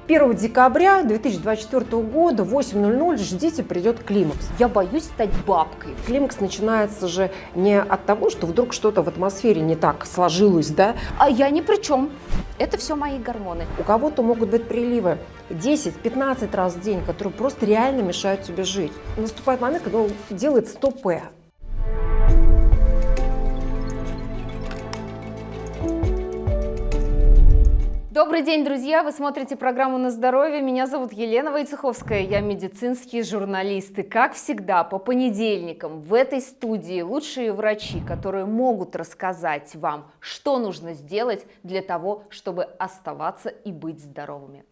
1 декабря 2024 года в 8:00 ждите, придет климакс. Я боюсь стать бабкой. Климакс начинается же не от того, что вдруг что-то в атмосфере не так сложилось, да? А я ни при чем. Это все мои гормоны. У кого-то могут быть приливы 10-15 раз в день, которые просто реально мешают тебе жить. Наступает момент, когда он делает стопэ. Добрый день, друзья! Вы смотрите программу «На здоровье». Меня зовут Елена Войцеховская, я медицинский журналист. И как всегда, по понедельникам в этой студии лучшие врачи, которые могут рассказать вам, что нужно сделать для того, чтобы оставаться и быть здоровыми.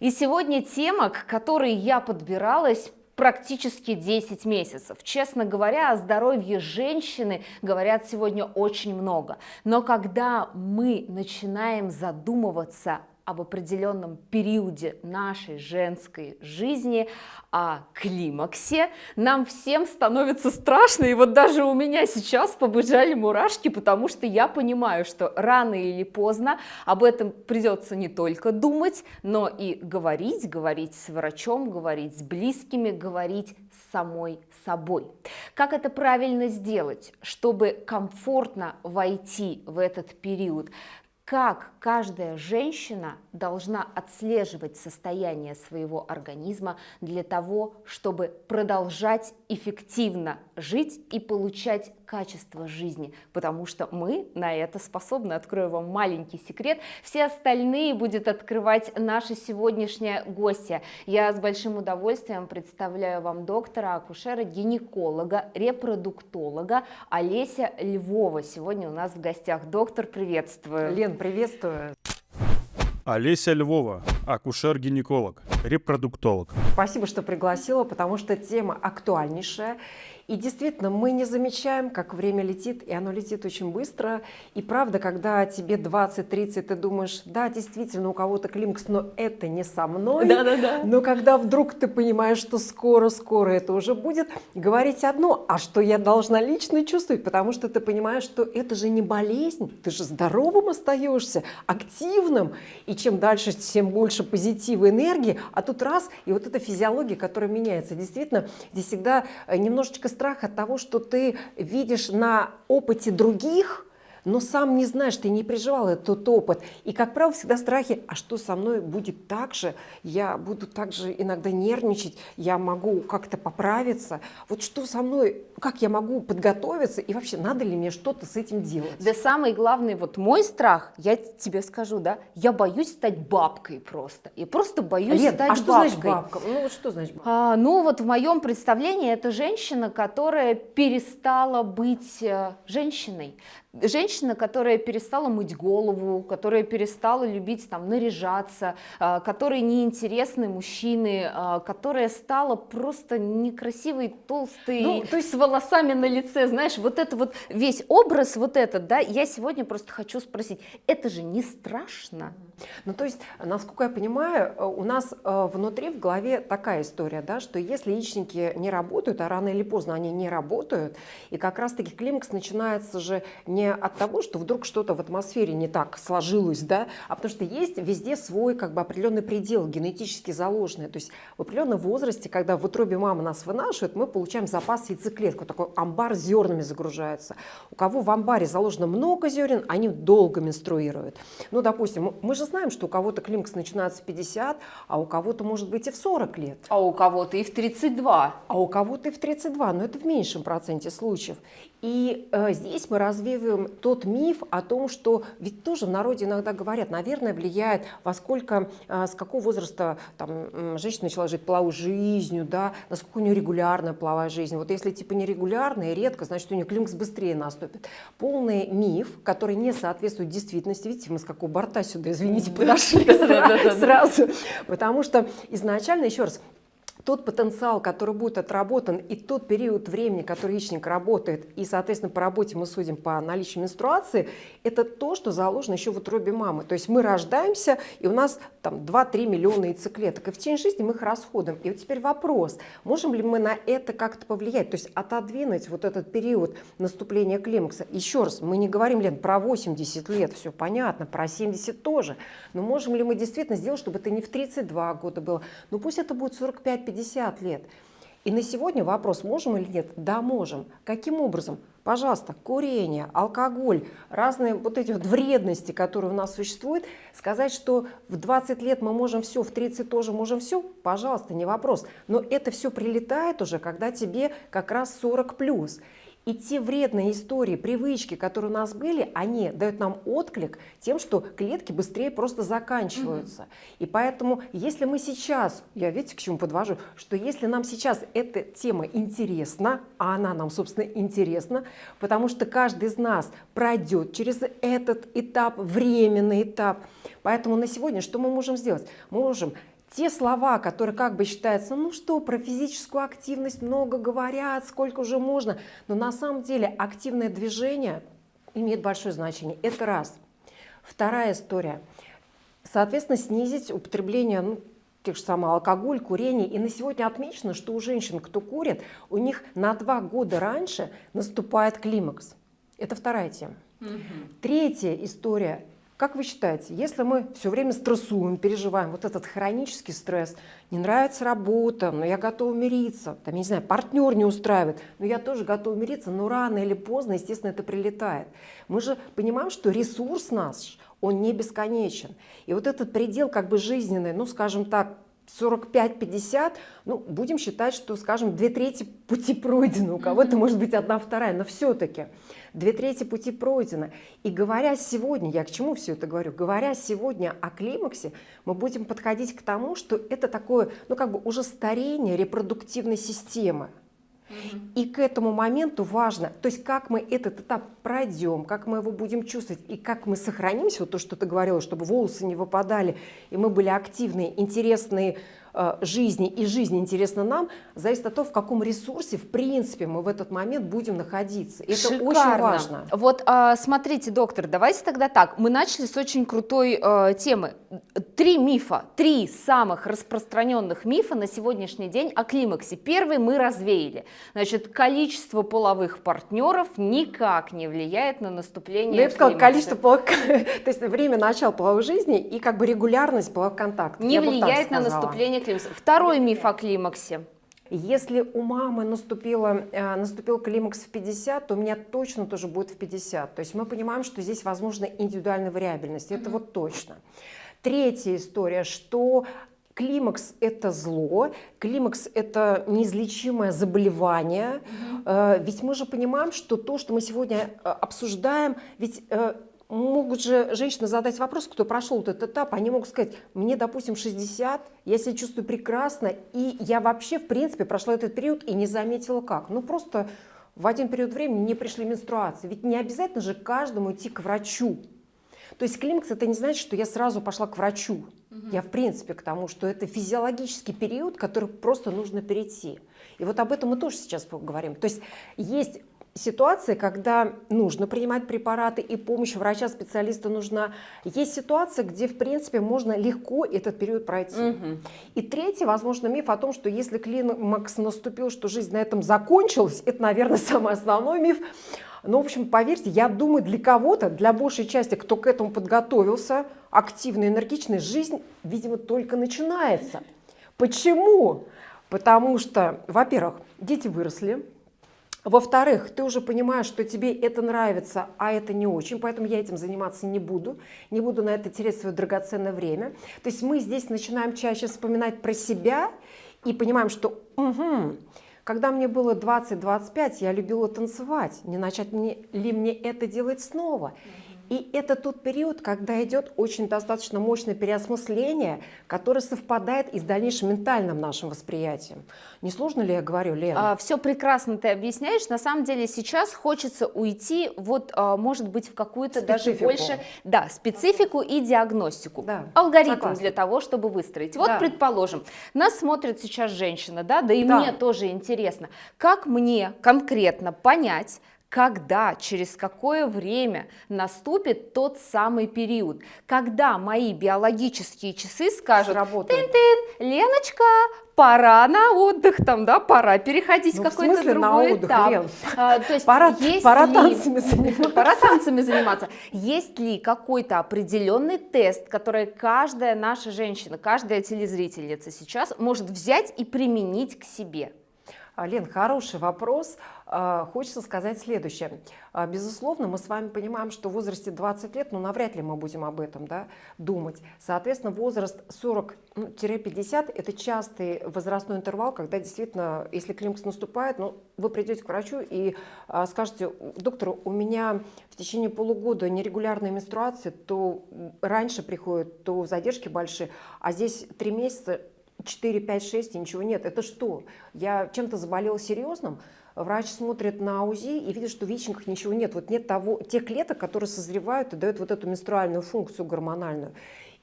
И сегодня тема, к которой я подбиралась практически 10 месяцев. Честно говоря, о здоровье женщины говорят сегодня очень много. Но когда мы начинаем задумываться об определенном периоде нашей женской жизни, о климаксе, нам всем становится страшно. И вот даже у меня сейчас побежали мурашки, потому что я понимаю, что рано или поздно об этом придется не только думать, но и говорить с врачом, говорить с близкими, говорить с самой собой. Как это правильно сделать, чтобы комфортно войти в этот период? Как каждая женщина должна отслеживать состояние своего организма для того, чтобы продолжать эффективно жить и получать качество жизни, потому что мы на это способны. Открою вам маленький секрет, все остальные будет открывать наша сегодняшняя гостья. Я с большим удовольствием представляю вам доктора, акушера, гинеколога, репродуктолога Олеся Львова. Сегодня у нас в гостях. Доктор, приветствую. Лен, приветствую. Олеся Львова, акушер-гинеколог, репродуктолог. Спасибо, что пригласила, потому что тема актуальнейшая. И действительно, мы не замечаем, как время летит, и оно летит очень быстро. И правда, когда тебе 20-30, ты думаешь, да, действительно, у кого-то климакс, но это не со мной. Да-да-да. Но когда вдруг ты понимаешь, что скоро-скоро это уже будет, говорить одно, а что я должна лично чувствовать, потому что ты понимаешь, что это же не болезнь, ты же здоровым остаешься, активным. И чем дальше, тем больше позитива, энергии. А тут раз, и вот эта физиология, которая меняется. Действительно, здесь всегда немножечко страх от того, что ты видишь на опыте других, но сам не знаешь, ты не переживал этот опыт. И, как правило, всегда страхи, а что со мной будет так же? Я буду так же иногда нервничать, я могу как-то поправиться. Вот что со мной, как я могу подготовиться, и вообще, надо ли мне что-то с этим делать? Да самый главный вот мой страх, я тебе скажу, да, я боюсь стать бабкой просто. Я просто боюсь Лен, стать а что бабкой. значит бабка? Ну вот что значит бабка? Ну вот в моем представлении это женщина, которая перестала быть женщиной. Женщина, которая перестала мыть голову, которая перестала любить там наряжаться, которой неинтересны мужчины, которая стала просто некрасивой, толстой, Ну, то есть с волосами на лице, знаешь, вот это вот весь образ вот этот, да, я сегодня просто хочу спросить, это же не страшно? Ну, то есть, насколько я понимаю, у нас внутри в голове такая история, да, что если яичники не работают, а рано или поздно они не работают, и как раз-таки климакс начинается же не от того, что вдруг что-то в атмосфере не так сложилось, да, а потому что есть везде свой как бы определенный предел, генетически заложенный. То есть в определенном возрасте, когда в утробе мамы нас вынашивают, мы получаем запас яйцеклеток, такой амбар с зернами загружается. У кого в амбаре заложено много зерен, они долго менструируют. Ну, допустим, мы же знаем, что у кого-то климакс начинается в 50, а у кого-то может быть и в 40 лет. А у кого-то и в 32. А у кого-то и в 32, но это в меньшем проценте случаев. И здесь мы развеиваем тот миф о том, что ведь тоже в народе иногда говорят, наверное, влияет, во сколько, с какого возраста там, женщина начала жить половой жизнью, да, насколько у нее регулярная половая жизнь. Вот если типа нерегулярная и редко, значит, у нее климакс быстрее наступит. Полный миф, который не соответствует действительности. Видите, мы с какого борта сюда, извините, подошли сразу. Потому что изначально, еще раз, тот потенциал, который будет отработан, и тот период времени, который яичник работает, и, соответственно, по работе мы судим по наличию менструации, это то, что заложено еще в утробе мамы. То есть мы рождаемся, и у нас там 2-3 миллиона яйцеклеток, и в течение жизни мы их расходуем. И вот теперь вопрос, можем ли мы на это как-то повлиять, то есть отодвинуть вот этот период наступления климакса. Еще раз, мы не говорим, Лен, про 80 лет, все понятно, про 70 тоже, но можем ли мы действительно сделать, чтобы это не в 32 года было, ну пусть это будет 45-50 лет. И на сегодня вопрос, можем или нет? Да, можем. Каким образом? Пожалуйста, курение, алкоголь, разные вот эти вот вредности, которые у нас существуют, сказать, что в 20 лет мы можем все, в 30 тоже можем все, пожалуйста, не вопрос. Но это все прилетает уже, когда тебе как раз 40+. И те вредные истории, привычки, которые у нас были, они дают нам отклик тем, что клетки быстрее просто заканчиваются. И поэтому, если мы сейчас, я видите, к чему подвожу, что если нам сейчас эта тема интересна, а она нам, собственно, интересна, потому что каждый из нас пройдет через этот этап, временный этап. Поэтому на сегодня что мы можем сделать? Мы можем те слова, которые как бы считаются, ну что, про физическую активность много говорят, сколько уже можно, но на самом деле активное движение имеет большое значение. Это раз. Вторая история. Соответственно, снизить употребление тех же самых алкоголь, курение. И на сегодня отмечено, что у женщин, кто курит, у них на 2 года раньше наступает климакс. Это вторая тема. Третья история. Как вы считаете, если мы все время стрессуем, переживаем, вот этот хронический стресс, не нравится работа, но я готова мириться, там, я не знаю, партнер не устраивает, но я тоже готова мириться, но рано или поздно, естественно, это прилетает. Мы же понимаем, что ресурс наш, он не бесконечен. И вот этот предел как бы жизненный, ну, скажем так, 45-50, ну, будем считать, что, скажем, 2/3 пути пройдено, у кого-то может быть 1/2, но все-таки 2/3 пути пройдено. И говоря сегодня, я к чему все это говорю, говоря сегодня о климаксе, мы будем подходить к тому, что это такое, ну, как бы уже старение репродуктивной системы. И к этому моменту важно, то есть как мы этот этап пройдем, как мы его будем чувствовать и как мы сохранимся, вот то, что ты говорила, чтобы волосы не выпадали, и мы были активные, интересные жизни, и жизнь интересна нам, зависит от того, в каком ресурсе, в принципе, мы в этот момент будем находиться. И это Шикарно. очень важно. Вот смотрите, доктор, давайте тогда так. Мы начали с очень крутой темы. 3 мифа, 3 самых распространенных мифа на сегодняшний день о климаксе. Первый мы развеяли. Значит, количество половых партнеров никак не влияет на наступление Я бы сказала, климакса. количество половых, то есть время начала половой жизни и как бы регулярность половых контактов. Не Я бы так влияет на сказала. наступление климакса. Второй миф о климаксе. Если у мамы наступил климакс в 50, то у меня точно тоже будет в 50. То есть мы понимаем, что здесь возможна индивидуальная вариабельность. Это вот точно. Третья история, что климакс – это зло, климакс – это неизлечимое заболевание. Ведь мы же понимаем, что то, что мы сегодня обсуждаем, ведь могут же женщины задать вопрос, кто прошел вот этот этап, они могут сказать, мне, допустим, 60, я себя чувствую прекрасно, и я вообще, в принципе, прошла этот период и не заметила как. Ну, просто в один период времени не пришли менструации. Ведь не обязательно же каждому идти к врачу. То есть климакс – это не значит, что я сразу пошла к врачу. Я, в принципе, к тому, что это физиологический период, который просто нужно перейти. И вот об этом мы тоже сейчас поговорим. То есть есть ситуация, когда нужно принимать препараты, и помощь врача-специалиста нужна. Есть ситуация, где, в принципе, можно легко этот период пройти. И третий, возможно, миф о том, что если климакс наступил, что жизнь на этом закончилась, это, наверное, самый основной миф. Но, в общем, поверьте, я думаю, для кого-то, для большей части, кто к этому подготовился, активно, энергичная, жизнь, видимо, только начинается. Почему? Потому что, во-первых, дети выросли. Во-вторых, ты уже понимаешь, что тебе это нравится, а это не очень, поэтому я этим заниматься не буду на это терять свое драгоценное время. То есть мы здесь начинаем чаще вспоминать про себя и понимаем, что когда мне было 20-25, я любила танцевать, не начать ли мне это делать снова? И это тот период, когда идет очень достаточно мощное переосмысление, которое совпадает и с дальнейшим ментальным нашим восприятием. Не сложно ли я говорю, Лена? Все прекрасно ты объясняешь. На самом деле сейчас хочется уйти, вот, может быть, в какую-то даже Специфику. больше, да, специфику и диагностику. Да, Алгоритм согласна. для того, чтобы выстроить. Вот, Да. предположим, нас смотрит сейчас женщина, да, и Да. мне тоже интересно, как мне конкретно понять, когда, через какое время наступит тот самый период, когда мои биологические часы скажут: Сработает. Леночка, пора на отдых, там, да, пора переходить Ну, в в какой-то смысле на другой отдых, этап. Лен? То есть Пора есть танцами заниматься. Пора танцами заниматься. Есть ли какой-то определенный тест, который каждая наша женщина, каждая телезрительница сейчас может взять и применить к себе? Лен, хороший вопрос. Хочется сказать следующее. Безусловно, мы с вами понимаем, что в возрасте 20 лет, ну, навряд ли мы будем об этом, да, думать. Соответственно, возраст 40-50 – это частый возрастной интервал, когда действительно, если климакс наступает, ну, вы придете к врачу и скажете: доктор, у меня в течение полугода нерегулярные менструации, то раньше приходят, то задержки большие, а здесь 3 месяца, 4, 5, 6 и ничего нет. Это что? Я чем-то заболела серьезным? Врач смотрит на УЗИ и видит, что в яичниках ничего нет. Вот нет тех клеток, которые созревают и дают вот эту менструальную функцию гормональную.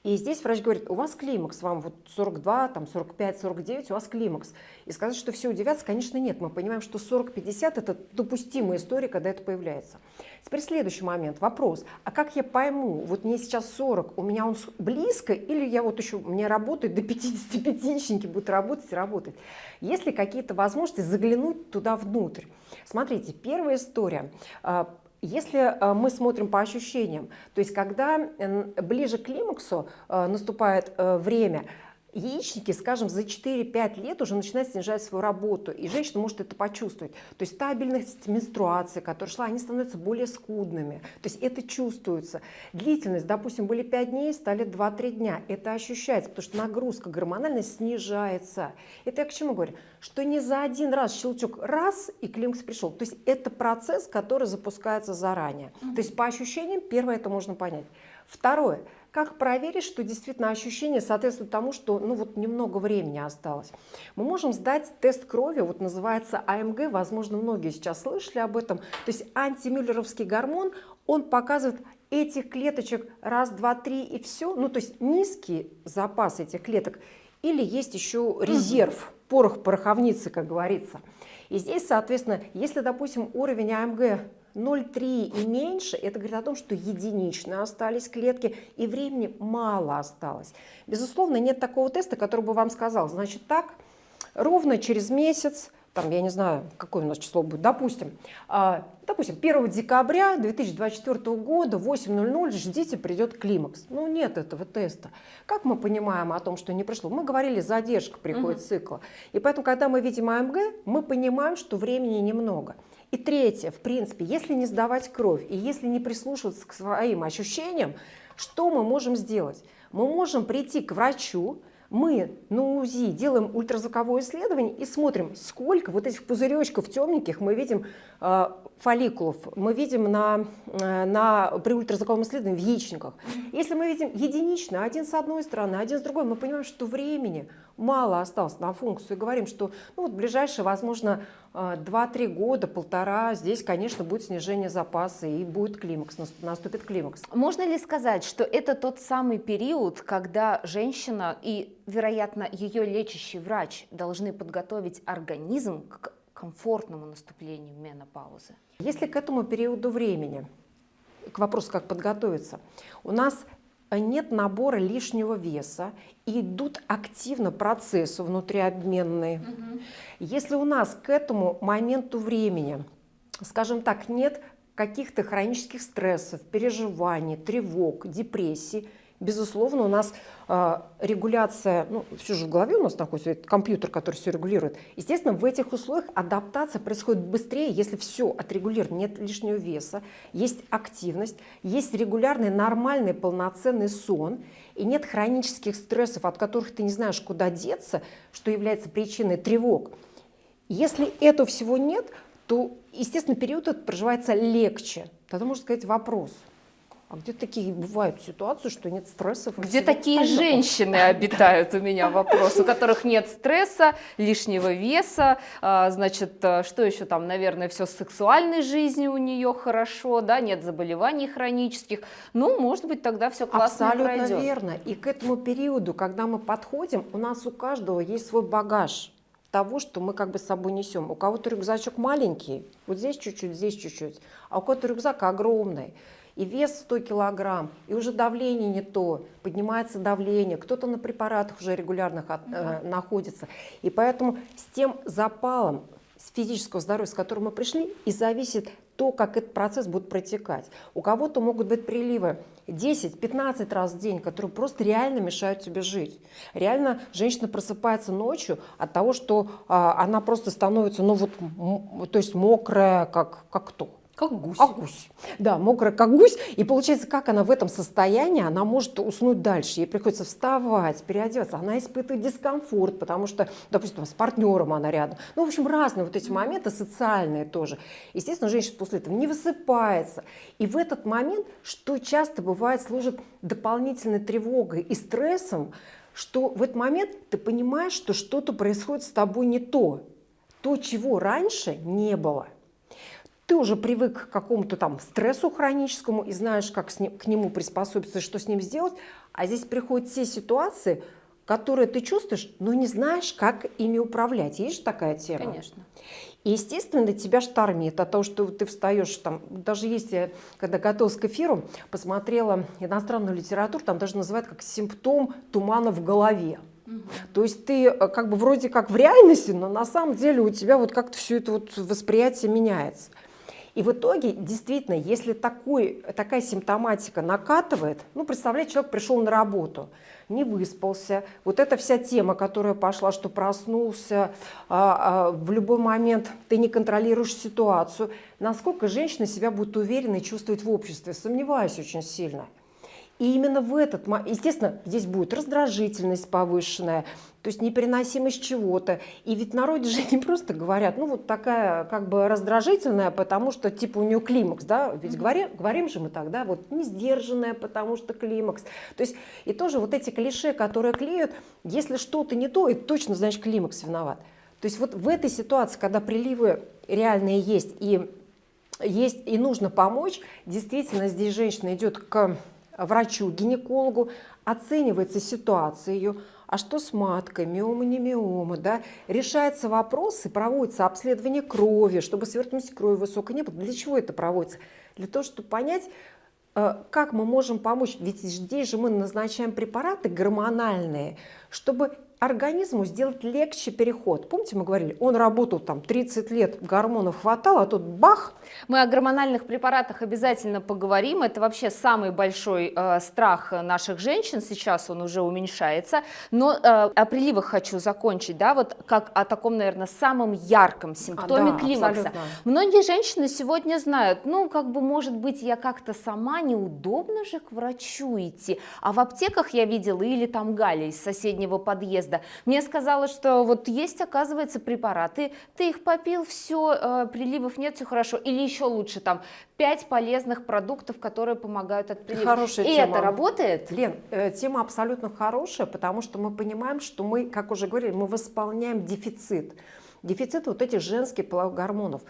И здесь врач говорит: у вас климакс, вам вот 42, там 45, 49, у вас климакс. И сказать, что все удивятся, конечно, нет. Мы понимаем, что 40-50 – это допустимая история, когда это появляется. Теперь следующий момент, вопрос: а как я пойму, вот мне сейчас 40, у меня он близко, или я вот еще, мне работает до 55, яичники будут работать и работать? Есть ли какие-то возможности заглянуть туда внутрь? Смотрите, первая история. Если мы смотрим по ощущениям, то есть когда ближе к климаксу наступает время, яичники, скажем, за 4-5 лет уже начинают снижать свою работу, и женщина может это почувствовать. То есть стабильность менструации, которая шла, они становятся более скудными. То есть это чувствуется. Длительность, допустим, были 5 дней, стали 2-3 дня. Это ощущается, потому что нагрузка гормональная снижается. Это я к чему говорю? Что не за один раз щелчок раз, и климакс пришел. То есть это процесс, который запускается заранее. То есть по ощущениям, первое, это можно понять. Второе. Как проверить, что действительно ощущения соответствуют тому, что ну вот немного времени осталось? Мы можем сдать тест крови, вот называется АМГ, возможно, многие сейчас слышали об этом. То есть антимюллеровский гормон, он показывает этих клеточек раз, два, три и все. Ну то есть низкий запас этих клеток или есть еще резерв, порох пороховницы, как говорится. И здесь, соответственно, если, допустим, уровень АМГ 0,3 и меньше, это говорит о том, что единично остались клетки и времени мало осталось. Безусловно, нет такого теста, который бы вам сказал: значит так, ровно через месяц, там, я не знаю, какое у нас число будет, допустим, 1 декабря 2024 года в 8:00 ждите, придет климакс. Ну, нет этого теста. Как мы понимаем о том, что не пришло? Мы говорили, задержка приходит цикла. И поэтому, когда мы видим АМГ, мы понимаем, что времени немного. И третье, в принципе, если не сдавать кровь и если не прислушиваться к своим ощущениям, что мы можем сделать? Мы можем прийти к врачу, мы на УЗИ делаем ультразвуковое исследование и смотрим, сколько вот этих пузыречков темненьких мы видим, фолликулов, мы видим при ультразвуковом исследовании в яичниках. Если мы видим единично, один с одной стороны, один с другой, мы понимаем, что времени мало осталось на функцию и говорим, что ну, вот ближайшие, возможно, 2-3 года, полтора, здесь, конечно, будет снижение запаса и будет климакс, наступит климакс. Можно ли сказать, что это тот самый период, когда женщина и, вероятно, ее лечащий врач должны подготовить организм к комфортному наступлению менопаузы? Если к этому периоду времени, к вопросу, как подготовиться, у нас нет набора лишнего веса, и идут активно процессы внутриобменные. Если у нас к этому моменту времени, скажем так, нет каких-то хронических стрессов, переживаний, тревог, депрессий, безусловно, у нас регуляция, ну, все же в голове у нас находится этот компьютер, который все регулирует. Естественно, в этих условиях адаптация происходит быстрее, если все отрегулировано, нет лишнего веса, есть активность, есть регулярный, нормальный, полноценный сон, и нет хронических стрессов, от которых ты не знаешь, куда деться, что является причиной тревог. Если этого всего нет, то, естественно, период этот проживается легче. Тогда можно сказать вопрос: А где такие бывают ситуации, что нет стрессов? и Где всего такие остального? женщины обитают, у меня вопрос, у которых нет стресса, лишнего веса, значит, что еще там, наверное, все с сексуальной жизнью у нее хорошо, да, нет заболеваний хронических, ну, может быть, тогда все классно Абсолютно пройдет. верно. И к этому периоду, когда мы подходим, у нас у каждого есть свой багаж того, что мы как бы с собой несем. У кого-то рюкзачок маленький, вот здесь чуть-чуть, здесь чуть-чуть, а у кого-то рюкзак огромный. И вес 100 килограмм, и уже давление не то, поднимается давление, кто-то на препаратах уже регулярных находится. И поэтому с тем запалом с физического здоровья, с которым мы пришли, и зависит то, как этот процесс будет протекать. У кого-то могут быть приливы 10-15 раз в день, которые просто реально мешают тебе жить. Реально женщина просыпается ночью от того, что она просто становится, ну вот, то есть мокрая, как кто? Как гусь. Как гусь. Да, мокрая, как гусь. И получается, как она в этом состоянии, она может уснуть дальше. Ей приходится вставать, переодеваться. Она испытывает дискомфорт, потому что, допустим, с партнером она рядом. Ну, в общем, разные вот эти моменты, социальные тоже. Естественно, женщина после этого не высыпается. И в этот момент, что часто бывает, служит дополнительной тревогой и стрессом, что в этот момент ты понимаешь, что что-то происходит с тобой не то. То, чего раньше не было. Ты уже привык к какому-то там стрессу хроническому и знаешь, как к нему приспособиться, что с ним сделать. А здесь приходят те ситуации, которые ты чувствуешь, но не знаешь, как ими управлять. Есть же такая тема? Конечно. И, естественно, тебя штормит от того, что ты встаешь там. Даже есть, я, когда готовилась к эфиру, посмотрела иностранную литературу, там даже называют как симптом тумана в голове. То есть ты как бы вроде как в реальности, но на самом деле у тебя вот как-то все это вот восприятие меняется. И в итоге, действительно, если такая симптоматика накатывает, ну, представляете, человек пришел на работу, не выспался, вот эта вся тема, которая пошла, что проснулся, в любой момент ты не контролируешь ситуацию, насколько женщина себя будет уверенно чувствовать в обществе, сомневаюсь очень сильно. И именно в этот момент, естественно, здесь будет раздражительность повышенная, то есть непереносимость чего-то. И ведь в народе же не просто говорят, ну вот такая как бы раздражительная, потому что типа у нее климакс, да, ведь говорим же мы так, да, вот не сдержанная, потому что климакс. То есть и тоже вот эти клише, которые клеют, если что-то не то, это точно, значит, климакс виноват. То есть вот в этой ситуации, когда приливы реальные есть и нужно помочь, действительно здесь женщина идет к врачу, гинекологу, оценивается ситуация ее, а что с маткой, миома, не миома, да? Решается вопрос и проводится обследование крови, чтобы сверхность крови высокой не было. Для чего это проводится? Для того, чтобы понять, как мы можем помочь. Ведь здесь же мы назначаем препараты гормональные, чтобы организму сделать легче переход. Помните, мы говорили, он работал там 30 лет, гормонов хватало, а тут бах. Мы о гормональных препаратах обязательно поговорим. Это вообще самый большой страх наших женщин. Сейчас он уже уменьшается. Но о приливах хочу закончить, да, вот как о таком, наверное, самом ярком симптоме да, климакса. абсолютно. Многие женщины сегодня знают, ну, как бы, может быть, я как-то сама, неудобно же к врачу идти. А в аптеках я видела, или там Галя из соседнего подъезда, мне сказала, что вот есть, оказывается, препараты, ты их попил, все, приливов нет, все хорошо. Или еще лучше, там, 5 полезных продуктов, которые помогают от приливов. Хорошая И тема. это работает? Лен, тема абсолютно хорошая, потому что мы понимаем, что мы, как уже говорили, мы восполняем дефицит. Дефицит вот этих женских половых гормонов.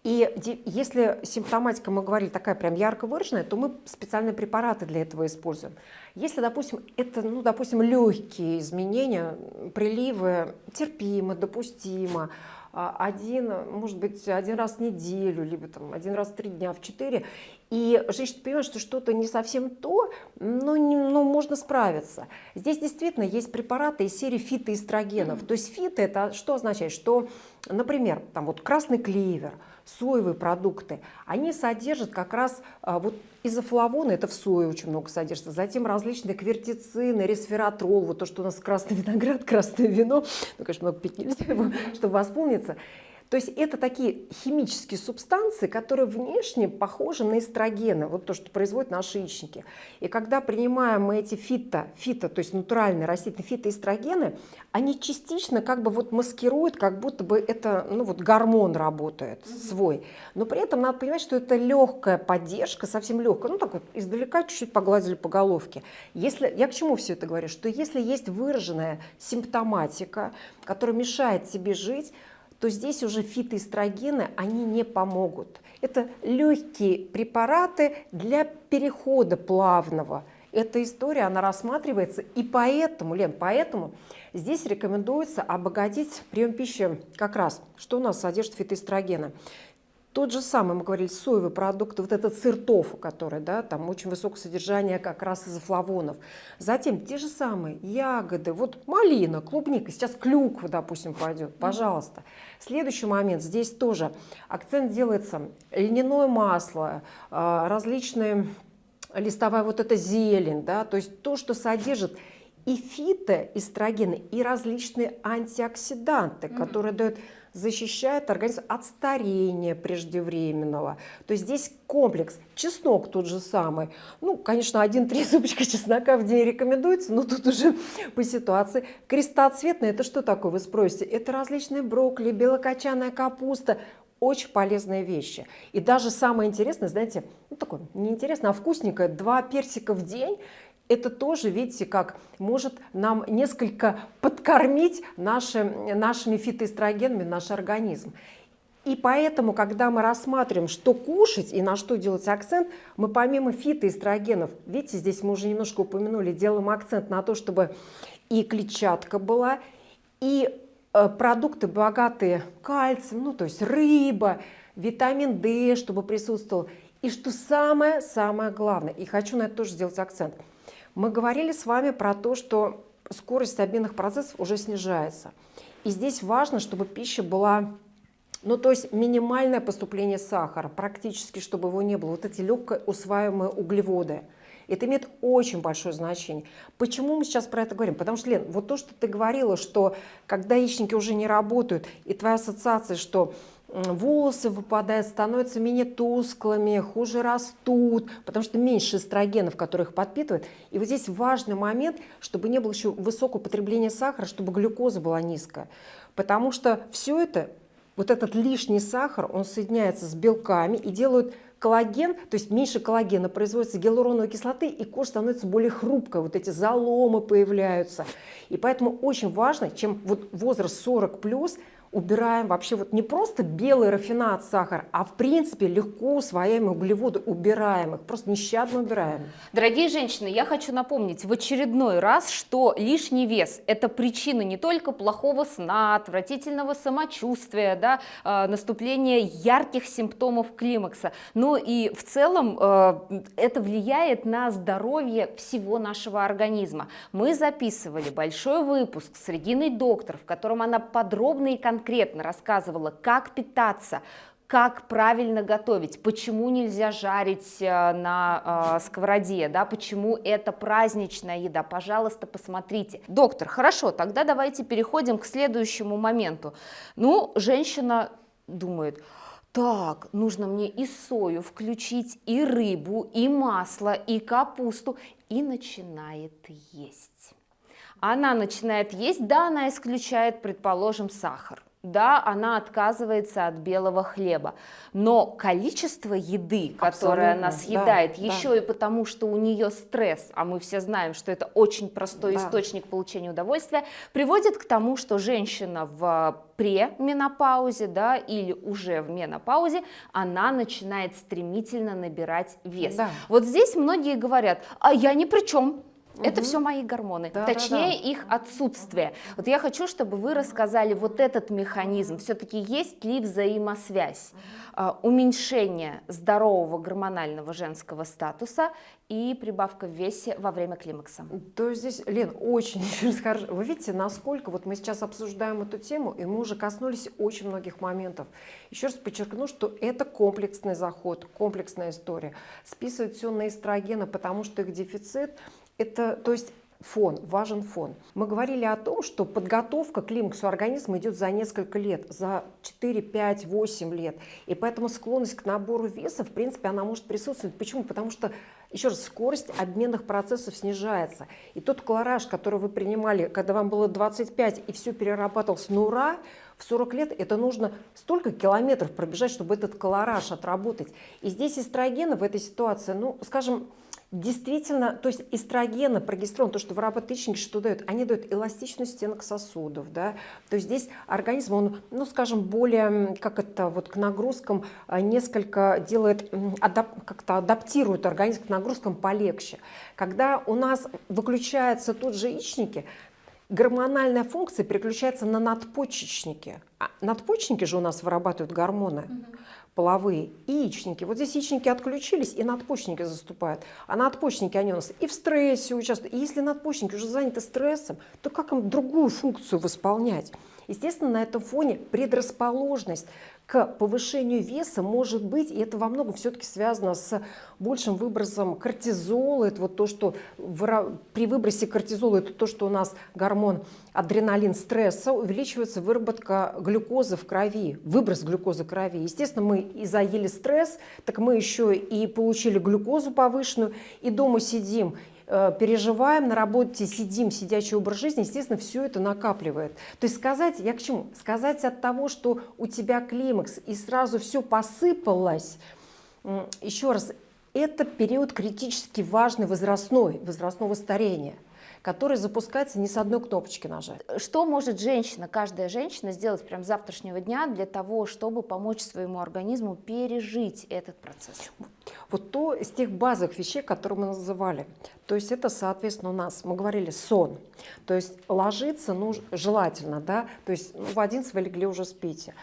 И если симптоматика, мы говорили, такая прям ярко выраженная, то мы специальные препараты для этого используем. Если, допустим, это, ну, допустим, легкие изменения, приливы, терпимо, допустимо, может быть, один раз в неделю, либо там, один раз в 3 дня, в 4, и женщина понимает, что что-то не совсем то, но можно справиться. Здесь действительно есть препараты из серии фитоэстрогенов. То есть фито – это что означает? Что, например, там вот красный клевер, соевые продукты, они содержат как раз вот изофлавоны, это в сое очень много содержится, затем различные квертицины, ресвератрол, вот то, что у нас красный виноград, красное вино, ну, конечно, много пить нельзя, чтобы восполниться. То есть это такие химические субстанции, которые внешне похожи на эстрогены, вот то, что производят наши яичники. И когда принимаем мы эти фито, то есть натуральные растительные фитоэстрогены, они частично как бы вот маскируют, как будто бы это, ну вот гормон работает свой. Но при этом надо понимать, что это легкая поддержка, совсем легкая, ну так вот издалека чуть-чуть погладили по головке. Если, я к чему все это говорю? Что если есть выраженная симптоматика, которая мешает тебе жить, то здесь уже фитоэстрогены, они не помогут. Это легкие препараты для перехода плавного. Эта история, она рассматривается, и поэтому, Лен, поэтому здесь рекомендуется обогатить прием пищи как раз, что у нас содержит фитоэстрогены. Тот же самый, мы говорили, соевые продукты, вот этот сыр тофу, который, да, там очень высокое содержание как раз изофлавонов. Затем те же самые ягоды, вот малина, клубника, сейчас клюква, допустим, пойдет, пожалуйста. Следующий момент, здесь тоже акцент делается, льняное масло, различные листовая вот эта зелень, да, то есть то, что содержит и фитоэстрогены, и различные антиоксиданты, которые дают, защищают организм от старения преждевременного. То есть здесь комплекс. Чеснок тот же самый. Ну, конечно, 1-3 зубчика чеснока в день рекомендуется, но тут уже по ситуации. Крестоцветный – это что такое, вы спросите? Это различные брокколи, белокочанная капуста. Очень полезные вещи. И даже самое интересное, знаете, ну такое неинтересно, а вкусненькое, 2 персика в день, это тоже, видите, как может нам несколько подкормить нашими фитоэстрогенами наш организм. И поэтому, когда мы рассматриваем, что кушать и на что делать акцент, мы помимо фитоэстрогенов, видите, здесь мы уже немножко упомянули, делаем акцент на то, чтобы и клетчатка была, и продукты, богатые кальцием, ну то есть рыба, витамин D, чтобы присутствовал. И что самое главное, и хочу на это тоже сделать акцент, мы говорили с вами про то, что скорость обменных процессов уже снижается. И здесь важно, чтобы пища была, ну то есть минимальное поступление сахара, практически чтобы его не было, вот эти легко усваиваемые углеводы. Это имеет очень большое значение. Почему мы сейчас про это говорим? Потому что, Лен, вот то, что ты говорила, что когда яичники уже не работают, и твоя ассоциация, что волосы выпадают, становятся менее тусклыми, хуже растут, потому что меньше эстрогенов, которые их подпитывают. И вот здесь важный момент, чтобы не было еще высокого потребления сахара, чтобы глюкоза была низкая. Потому что все это, вот этот лишний сахар, он соединяется с белками и делают коллаген, то есть меньше коллагена производится гиалуроновой кислоты, и кожа становится более хрупкой, вот эти заломы появляются. И поэтому очень важно, чем вот возраст 40+, убираем вообще вот не просто белый рафинат сахара, а в принципе легко усвояемые углеводы убираем их, просто нещадно убираем. Дорогие женщины, я хочу напомнить в очередной раз, что лишний вес – это причина не только плохого сна, отвратительного самочувствия, да, наступления ярких симптомов климакса, но и в целом это влияет на здоровье всего нашего организма. Мы записывали большой выпуск с Региной Доктор, в котором она подробно и конкретно рассказывала, как питаться, как правильно готовить, почему нельзя жарить на сковороде, да, почему это праздничная еда. Пожалуйста, посмотрите. Доктор, хорошо, тогда давайте переходим к следующему моменту. Ну, женщина думает: так, нужно мне и сою включить, и рыбу, и масло, и капусту, и начинает есть. Она начинает есть, да, она исключает, предположим, сахар. Да, она отказывается от белого хлеба, но количество еды, которое она съедает, еще и потому, что у нее стресс, а мы все знаем, что это очень простой источник получения удовольствия, приводит к тому, что женщина в пременопаузе, да, или уже в менопаузе, она начинает стремительно набирать вес. Да. Вот здесь многие говорят: а я ни при чем. Это все мои гормоны, точнее их отсутствие. Вот я хочу, чтобы вы рассказали вот этот механизм. Все-таки есть ли взаимосвязь уменьшения здорового гормонального женского статуса и прибавка в весе во время климакса? То есть здесь, Лен, очень хорошо. Вы видите, насколько вот мы сейчас обсуждаем эту тему, и мы уже коснулись очень многих моментов. Еще раз подчеркну, что это комплексный заход, комплексная история. Списывать все на эстрогены, потому что их дефицит. Это, то есть Фон, важен фон. Мы говорили о том, что подготовка к климаксу организма идет за несколько лет, за 4, 5, 8 лет. И поэтому склонность к набору веса, в принципе, она может присутствовать. Почему? Потому что, еще раз, скорость обменных процессов снижается. И тот колораж, который вы принимали, когда вам было 25 и все перерабатывалось на ура, в 40 лет это нужно столько километров пробежать, чтобы этот колораж отработать. И здесь эстрогены в этой ситуации, ну, скажем, действительно, то есть эстрогены, прогестерон, то, что вырабатывают яичники, что дают? Они дают эластичность стенок сосудов, да? То есть здесь организм, он, ну, скажем, более, как это, вот к нагрузкам несколько делает, как-то адаптирует организм к нагрузкам полегче. Когда у нас выключаются тут же яичники, гормональная функция переключается на надпочечники. А надпочечники же у нас вырабатывают гормоны половые, и яичники. Вот здесь яичники отключились, и надпочечники заступают. А надпочечники, они у нас и в стрессе участвуют. И если надпочечники уже заняты стрессом, то как им другую функцию восполнять? Естественно, на этом фоне предрасположенность к повышению веса может быть, и это во многом все-таки связано с большим выбросом кортизола. Это вот то, что при выбросе кортизола, это то, что у нас гормон адреналин стресса, увеличивается выработка глюкозы в крови, выброс глюкозы в крови. Естественно, мы и заели стресс, так мы еще и получили глюкозу повышенную, и дома сидим, переживаем, на работе сидим, сидячий образ жизни, естественно, все это накапливает. То есть сказать, я к чему? Сказать от того, что у тебя климакс и сразу все посыпалось, еще раз, это период критически важный возрастного старения, который запускается не с одной кнопочки нажать. Что может женщина, каждая женщина сделать прямо с завтрашнего дня для того, чтобы помочь своему организму пережить этот процесс? Вот то из тех базовых вещей, которые мы называли. То есть это, соответственно, у нас, мы говорили, сон. То есть ложиться, ну, желательно, да, то есть в 11 вы легли, уже спите.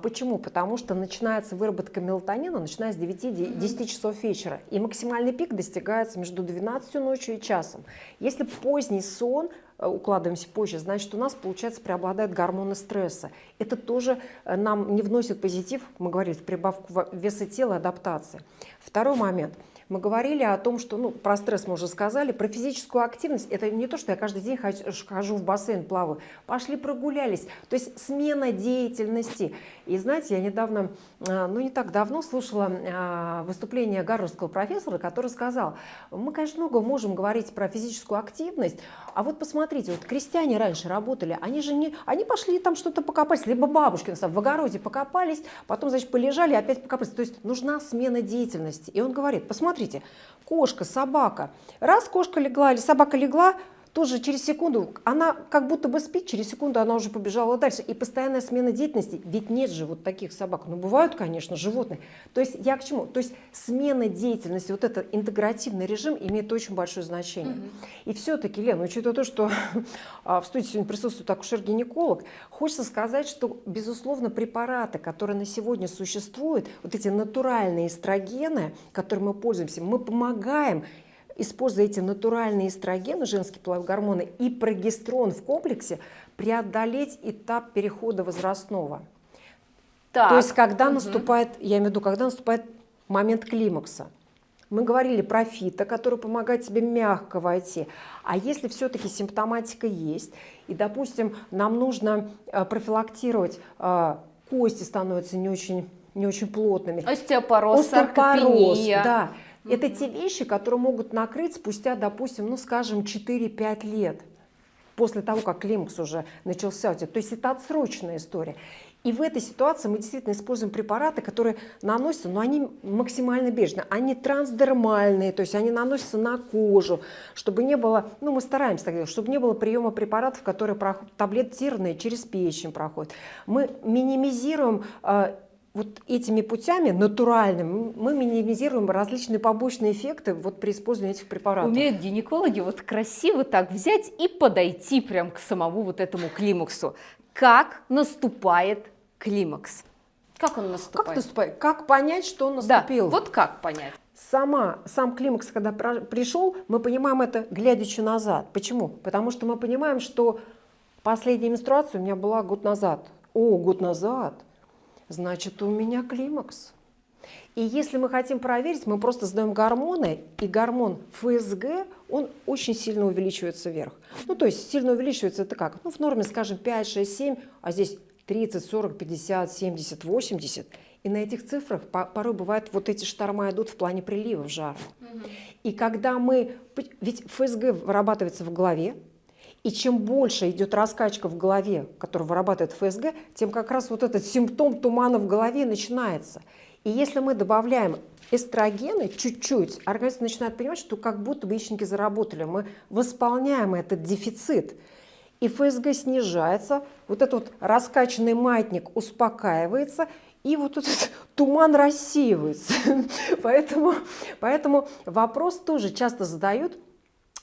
Почему? Потому что начинается выработка мелатонина, начиная с 9-10 часов вечера. И максимальный пик достигается между 12 ночью и часом. Если поздний сон, укладываемся позже, значит, у нас, получается, преобладают гормоны стресса. Это тоже нам не вносит позитив, мы говорили, в прибавку веса тела, адаптации. Второй момент. Мы говорили о том, что, ну, про стресс мы уже сказали, про физическую активность. Это не то, что я каждый день хожу в бассейн, плаваю. Пошли прогулялись. То есть смена деятельности. И знаете, я недавно, ну не так давно слушала выступление гарвардского профессора, который сказал, мы, конечно, много можем говорить про физическую активность, а вот посмотрите, вот крестьяне раньше работали, они же не, они пошли там что-то покопались, либо бабушки в огороде покопались, потом, значит, полежали и опять покопались. То есть нужна смена деятельности. И он говорит, посмотрите, кошка, собака, раз кошка легла или собака легла, тоже через секунду, она как будто бы спит, через секунду она уже побежала дальше. И постоянная смена деятельности, ведь нет же вот таких собак, ну бывают, конечно, животные. То есть я к чему? То есть смена деятельности, вот этот интегративный режим имеет очень большое значение. И все-таки, Лена, учитывая то, что в студии сегодня присутствует акушер-гинеколог, хочется сказать, что, безусловно, препараты, которые на сегодня существуют, вот эти натуральные эстрогены, которыми мы пользуемся, мы помогаем, используя эти натуральные эстрогены, женские половые гормоны и прогестерон в комплексе, преодолеть этап перехода возрастного. Так. То есть когда наступает, я имею в виду, когда наступает момент климакса. Мы говорили про фито, который помогает тебе мягко войти. А если все-таки симптоматика есть, и, допустим, нам нужно профилактировать, кости становятся не очень плотными. Остеопороз, саркопения. Да. Это те вещи, которые могут накрыть спустя, допустим, ну, скажем, 4-5 лет после того, как климакс уже начался. То есть это отсроченная история. И в этой ситуации мы действительно используем препараты, которые наносятся, но они максимально бережно. Они трансдермальные, то есть они наносятся на кожу, чтобы не было, ну мы стараемся так делать, чтобы не было приема препаратов, которые таблетированные через печень проходят. Мы минимизируем вот этими путями натуральными, мы минимизируем различные побочные эффекты вот при использовании этих препаратов. Умеют гинекологи вот красиво так взять и подойти прям к самому вот этому климаксу. Как наступает климакс? Как он наступает? Как наступает? Как понять, что он наступил? Да, вот как понять? Сам климакс, когда пришел, мы понимаем это, глядячи назад. Почему? Потому что мы понимаем, что последняя менструация у меня была год назад. О, год назад! Значит, у меня климакс. И если мы хотим проверить, мы просто сдаем гормоны, и гормон ФСГ, он очень сильно увеличивается вверх. Ну, то есть сильно увеличивается это как? Ну, в норме, скажем, 5, 6, 7, а здесь 30, 40, 50, 70, 80. И на этих цифрах порой бывают вот эти шторма идут в плане приливов жара. И когда мы... Ведь ФСГ вырабатывается в голове, и чем больше идет раскачка в голове, которая вырабатывает ФСГ, тем как раз вот этот симптом тумана в голове начинается. И если мы добавляем эстрогены чуть-чуть, организм начинает понимать, что как будто бы яичники заработали. Мы восполняем этот дефицит. И ФСГ снижается, вот этот вот раскачанный маятник успокаивается, и вот этот туман рассеивается. Поэтому вопрос тоже часто задают,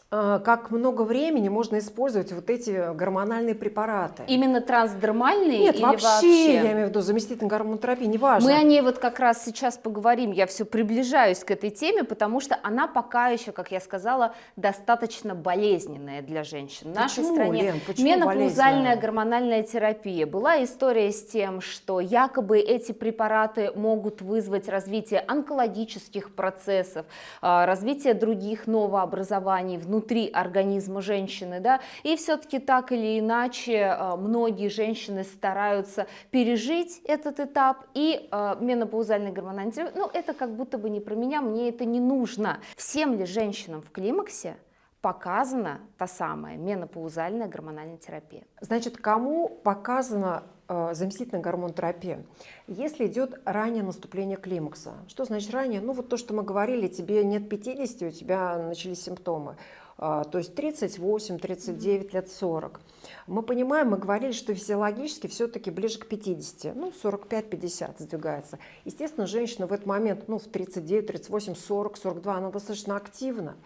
как много времени можно использовать вот эти гормональные препараты. Именно трансдермальные? Нет, или вообще, я имею в виду заместительная гормонотерапия, неважно. Мы о ней вот как раз сейчас поговорим. Я все приближаюсь к этой теме, потому что она пока еще, как я сказала, достаточно болезненная для женщин. В нашей стране Лен, почему менопаузальная болезненная? гормональная терапия. Была история с тем, что якобы эти препараты могут вызвать развитие онкологических процессов, развитие других новообразований внутри организма женщины, да, и все-таки так или иначе многие женщины стараются пережить этот этап, и менопаузальная гормональная терапия, ну, это как будто бы не про меня, мне это не нужно. Всем ли женщинам в климаксе показана та самая менопаузальная гормональная терапия? Значит, кому показана заместительная гормонотерапия? Если идет раннее наступление климакса. Что значит ранее? Ну вот то, что мы говорили, тебе нет 50, у тебя начались симптомы. То есть 38, 39 лет, 40. Мы понимаем, мы говорили, что физиологически все-таки ближе к 50, ну 45-50 сдвигается. Естественно, женщина в этот момент, ну в 39, 38, 40, 42, она достаточно активна.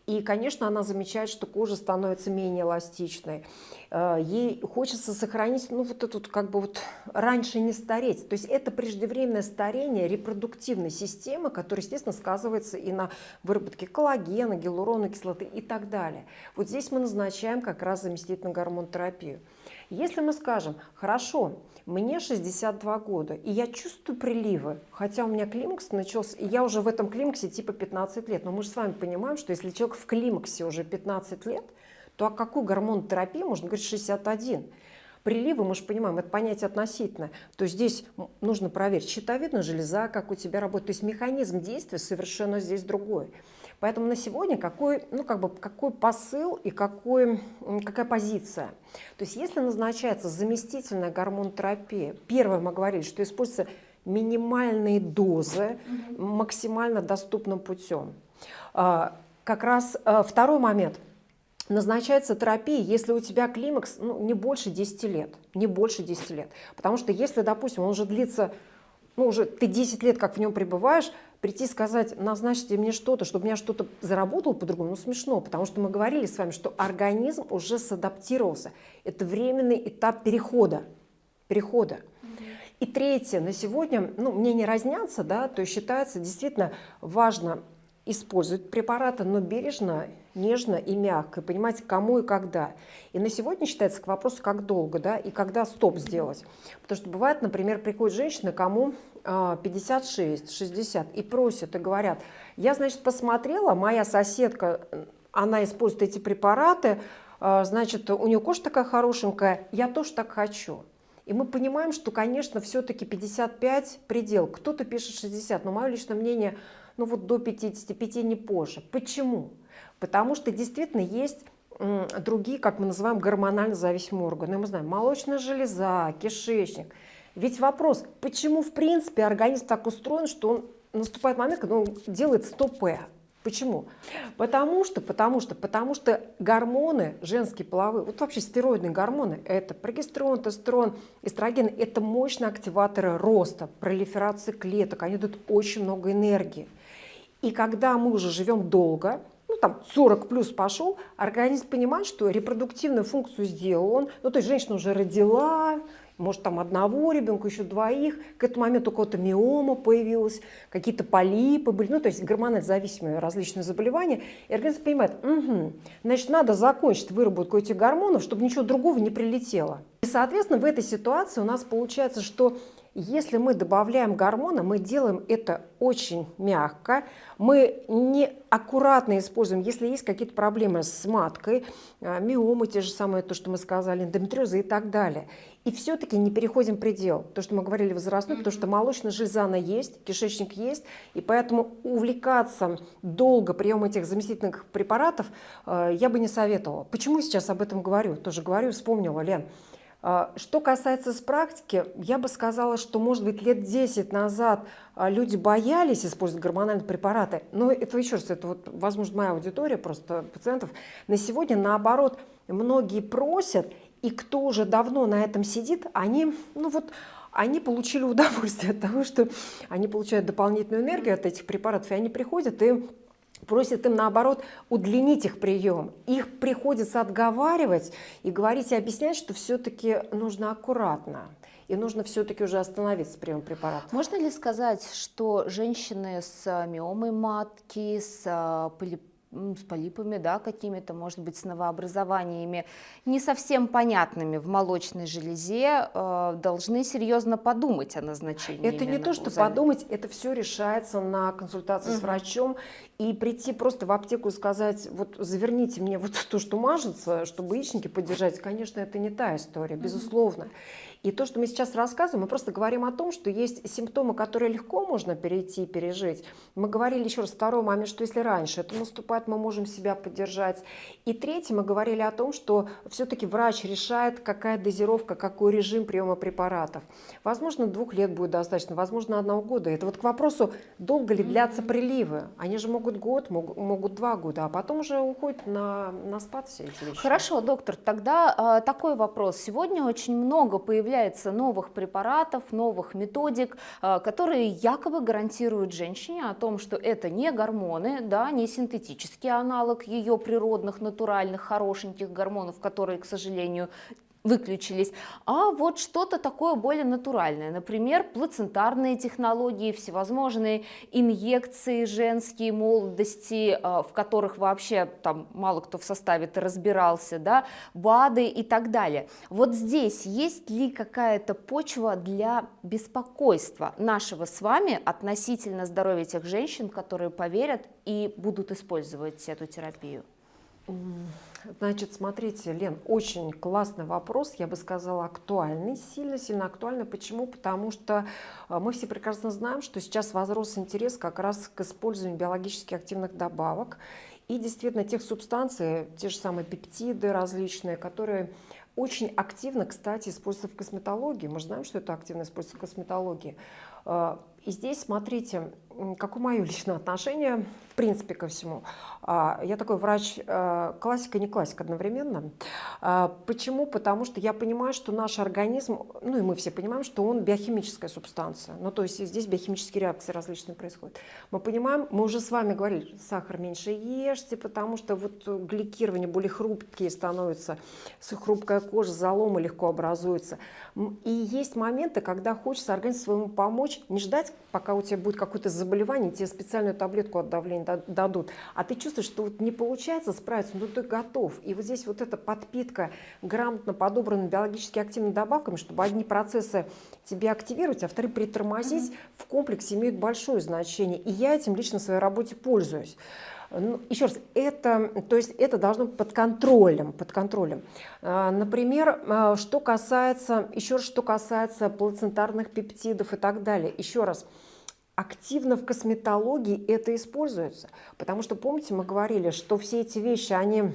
И, конечно, она замечает, что кожа становится менее эластичной. Ей хочется сохранить, ну, вот это как бы вот раньше не стареть. То есть это преждевременное старение репродуктивной системы, которое, естественно, сказывается и на выработке коллагена, гиалуроновой кислоты и так далее. Вот здесь мы назначаем как раз заместительную гормонотерапию. Если мы скажем, хорошо, мне 62 года, и я чувствую приливы, хотя у меня климакс начался, и я уже в этом климаксе типа 15 лет, но мы же с вами понимаем, что если человек в климаксе уже 15 лет, то о какой гормонотерапии можно говорить 61? Приливы, мы же понимаем, это понятие относительное. То есть здесь нужно проверить, щитовидная железа, как у тебя работает. То есть механизм действия совершенно здесь другой. Поэтому на сегодня какой, ну, как бы, какой посыл и какая позиция? То есть если назначается заместительная гормонотерапия, первое мы говорили, что используются минимальные дозы максимально доступным путем. Как раз второй момент. Назначается терапия, если у тебя климакс не больше 10 лет. Не больше 10 лет. Потому что если, допустим, он уже длится, ну уже ты 10 лет как в нем пребываешь, прийти и сказать, назначьте мне что-то, чтобы у меня что-то заработало по-другому, ну смешно. Потому что мы говорили с вами, что организм уже садаптировался. Это временный этап перехода. И третье, на сегодня, ну, мнения разнятся, да, то есть считается действительно важно использовать препараты, но бережно, нежно и мягко, и понимать, кому и когда. И на сегодня считается к вопросу, как долго, да, и когда стоп сделать. Потому что бывает, например, приходят женщины, кому 56, 60, и просят, и говорят, я, значит, посмотрела, моя соседка, она использует эти препараты, значит, у нее кожа такая хорошенькая, я тоже так хочу. И мы понимаем, что, конечно, все-таки 55 предел. Кто-то пишет 60, но мое личное мнение, ну вот до 55, не позже. Почему? Потому что действительно есть другие, как мы называем, гормонально зависимые органы. Мы знаем, молочная железа, кишечник. Ведь вопрос, почему в принципе организм так устроен, что он наступает момент, когда он делает стопэ. Почему? Потому что гормоны женские половые, вот вообще стероидные гормоны, это прогестерон, тестостерон, эстроген, это мощные активаторы роста, пролиферации клеток, они дают очень много энергии. И когда мы уже живем долго, ну там 40 плюс пошел, организм понимает, что репродуктивную функцию сделал он, ну то есть женщина уже родила, может там одного ребенка, еще двоих, к этому моменту у кого-то миома появилась, какие-то полипы были, ну то есть гормонально зависимые различные заболевания, и организм понимает, значит надо закончить выработку этих гормонов, чтобы ничего другого не прилетело. И соответственно в этой ситуации у нас получается, что если мы добавляем гормоны, мы делаем это очень мягко, мы не аккуратно используем, если есть какие-то проблемы с маткой, миомы, те же самые, то, что мы сказали, эндометриозы и так далее. И все-таки не переходим предел. То, что мы говорили возрастной, потому что молочная железа, она есть, кишечник есть, и поэтому увлекаться долго приемом этих заместительных препаратов я бы не советовала. Почему сейчас об этом говорю? Тоже говорю, вспомнила, Лен. Что касается с практики, я бы сказала, что, может быть, лет 10 назад люди боялись использовать гормональные препараты, но это еще раз, это вот, возможно, моя аудитория, просто пациентов. На сегодня, наоборот, многие просят, и кто уже давно на этом сидит, они, они получили удовольствие от того, что они получают дополнительную энергию от этих препаратов, и они приходят и просят им, наоборот, удлинить их прием. Их приходится отговаривать и говорить и объяснять, что все-таки нужно аккуратно. И нужно все-таки уже остановиться с приемом препаратов. Можно ли сказать, что женщины с миомой матки, с полипами, да, какими-то, может быть, с новообразованиями, не совсем понятными в молочной железе, должны серьезно подумать о назначении? Это не то, что подумать, это все решается на консультации с врачом. И прийти просто в аптеку и сказать, вот заверните мне вот то, что мажется, чтобы яичники поддержать, конечно, это не та история, безусловно. И то, что мы сейчас рассказываем, мы просто говорим о том, что есть симптомы, которые легко можно перейти, пережить. Мы говорили еще раз, второй момент, что если раньше это наступает, мы можем себя поддержать. И третий, мы говорили о том, что все-таки врач решает, какая дозировка, какой режим приема препаратов. Возможно, 2 лет будет достаточно, возможно, 1 года. Это вот к вопросу, долго ли длятся приливы. Они же могут год, могут 2 года, а потом уже уходят на спад все эти вещи. Хорошо, доктор, тогда такой вопрос. Сегодня очень много появляется новых препаратов, новых методик, которые якобы гарантируют женщине о том, что это не гормоны, да, не синтетический аналог ее природных, натуральных, хорошеньких гормонов, которые, к сожалению, выключились, а вот что-то такое более натуральное, например, плацентарные технологии, всевозможные инъекции женские молодости, в которых вообще там мало кто в составе-то разбирался, да, БАДы и так далее. Вот здесь есть ли какая-то почва для беспокойства нашего с вами относительно здоровья тех женщин, которые поверят и будут использовать эту терапию? Значит, смотрите, Лен, очень классный вопрос, я бы сказала, актуальный, сильно актуальный. Почему? Потому что мы все прекрасно знаем, что сейчас возрос интерес как раз к использованию биологически активных добавок и действительно тех субстанций, те же самые пептиды различные, которые очень активно, кстати, используются в косметологии. Мы же знаем, что это активно используется в косметологии. И здесь, смотрите, какое мое личное отношение, в принципе, ко всему. Я такой врач, классик и не классик одновременно. Почему? Потому что я понимаю, что наш организм, ну и мы все понимаем, что он биохимическая субстанция. Ну, то есть здесь биохимические реакции различные происходят. Мы понимаем, мы уже с вами говорили, сахар меньше ешьте, потому что вот гликирование более хрупкие становятся, хрупкая кожа, заломы легко образуются. И есть моменты, когда хочется организму своему помочь, не ждать, пока у тебя будет какое-то заболевание, тебе специальную таблетку от давления дадут, а ты чувствуешь, что вот не получается справиться, но ты готов. И вот здесь вот эта подпитка грамотно подобранными биологически активными добавками, чтобы одни процессы тебе активировать, а вторые притормозить, в комплексе имеют большое значение. И я этим лично в своей работе пользуюсь. Ну, еще раз, это должно быть под контролем. Например, что касается плацентарных пептидов и так далее. Еще раз, активно в косметологии это используется. Потому что, помните, мы говорили, что все эти вещи, они,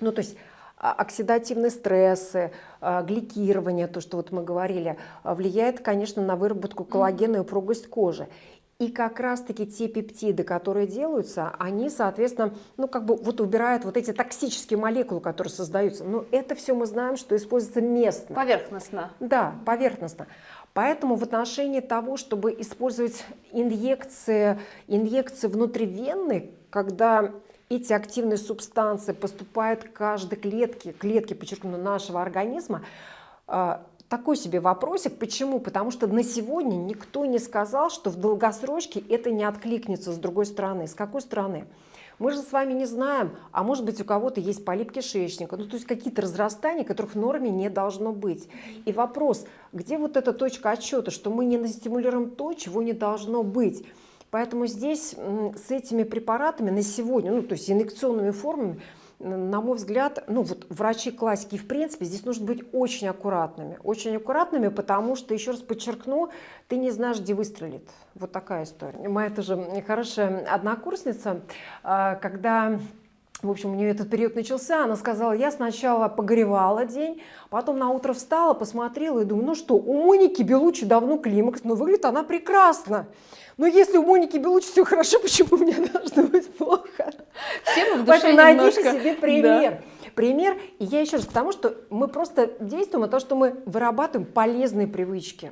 ну, то есть оксидативные стрессы, гликирование, то, что вот мы говорили, влияет, конечно, на выработку коллагена и упругость кожи. И как раз-таки те пептиды, которые делаются, они, соответственно, ну, как бы вот убирают вот эти токсические молекулы, которые создаются. Но это все мы знаем, что используется местно. Поверхностно. Да, поверхностно. Поэтому в отношении того, чтобы использовать инъекции внутривенные, когда эти активные субстанции поступают к каждой клетке, подчеркну, нашего организма, такой себе вопросик. Почему? Потому что на сегодня никто не сказал, что в долгосрочке это не откликнется с другой стороны. С какой стороны? Мы же с вами не знаем, а может быть у кого-то есть полип кишечника, ну то есть какие-то разрастания, которых в норме не должно быть. И вопрос, где вот эта точка отсчета, что мы не настимулируем то, чего не должно быть. Поэтому здесь с этими препаратами на сегодня, ну то есть инъекционными формами, на мой взгляд, ну вот врачи классики, в принципе, здесь нужно быть очень аккуратными, потому что, еще раз подчеркну, ты не знаешь, где выстрелит. Вот такая история. Моя тоже хорошая однокурсница, когда, в общем, у нее этот период начался, она сказала, я сначала погоревала день, потом на утро встала, посмотрела и думаю, ну что, у Моники Белуччи давно климакс, но выглядит она прекрасно. Но если у Моники Белуччи все хорошо, почему у меня должно быть плохо? Все мы в душе Поэтому найдите немножко... себе пример. Пример, и я еще раз, потому что мы просто действуем, а то, что мы вырабатываем полезные привычки.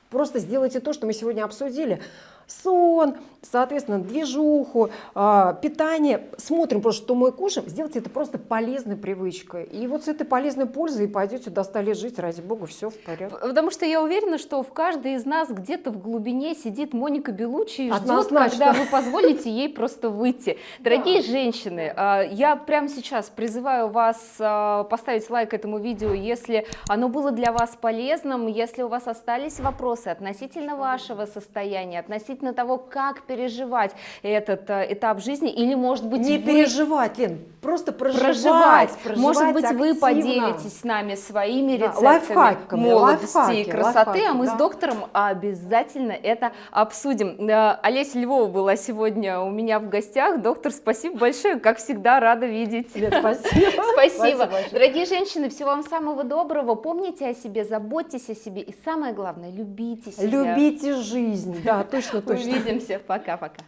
Просто сделайте то, что мы сегодня обсудили. Сон, соответственно, движуху, питание. Смотрим просто, что мы кушаем. Сделайте это просто полезной привычкой. И вот с этой полезной пользой пойдете до 100 лет жить, ради бога, все в порядке. Потому что я уверена, что в каждой из нас где-то в глубине сидит Моника Белуччи и ждет, Однозначно. когда вы позволите ей просто выйти. Дорогие женщины, я прямо сейчас призываю вас поставить лайк этому видео, если оно было для вас полезным, если у вас остались вопросы относительно вашего состояния, относительно того, как переживать этот этап жизни, или, может быть, Не вы... переживать, Лен, просто проживать. Может быть, вы активно. поделитесь с нами своими Да, рецептами лайфхаками, молодости и красоты, лайфхаки, а мы с да. доктором обязательно это обсудим. Олеся Львова была сегодня у меня в гостях. Доктор, спасибо большое, как всегда, рада видеть. Лен, спасибо. Спасибо. большое. Дорогие женщины, всего вам самого доброго. Помните о себе, заботьтесь о себе и самое главное, любите себя. Любите жизнь. Да, точно. Увидимся. Пока-пока.